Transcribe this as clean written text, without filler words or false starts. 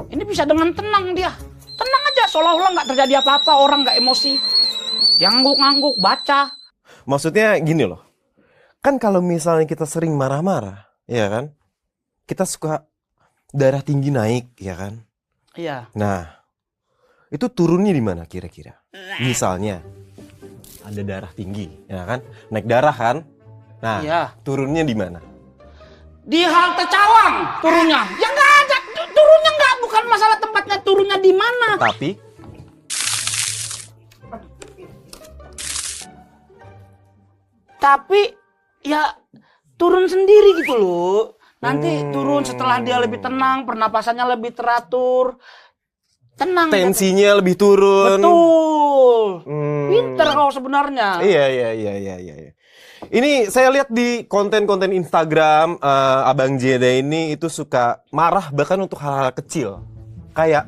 Ini bisa dengan tenang dia. Tenang aja, seolah-olah nggak terjadi apa-apa, orang nggak emosi. Dia ngangguk-ngangguk, baca. Maksudnya gini loh. Kan kalau misalnya kita sering marah-marah, ya kan? Kita suka darah tinggi naik, ya kan? Iya. Nah, itu turunnya di mana kira-kira? Misalnya ada darah tinggi, ya kan? Naik darah kan? Nah, Iya. turunnya di mana? Di halte Cawang turunnya. Ya nggak ada, turunnya nggak, bukan masalah tempatnya turunnya di mana. Tapi ya turun sendiri gitu loh. Nanti turun setelah dia lebih tenang, pernapasannya lebih teratur. Tenang. Tensinya lebih turun. Betul. Pinter kau sebenarnya. Iya. Ini saya lihat di konten-konten Instagram Abang Jeda ini itu suka marah bahkan untuk hal-hal kecil. Kayak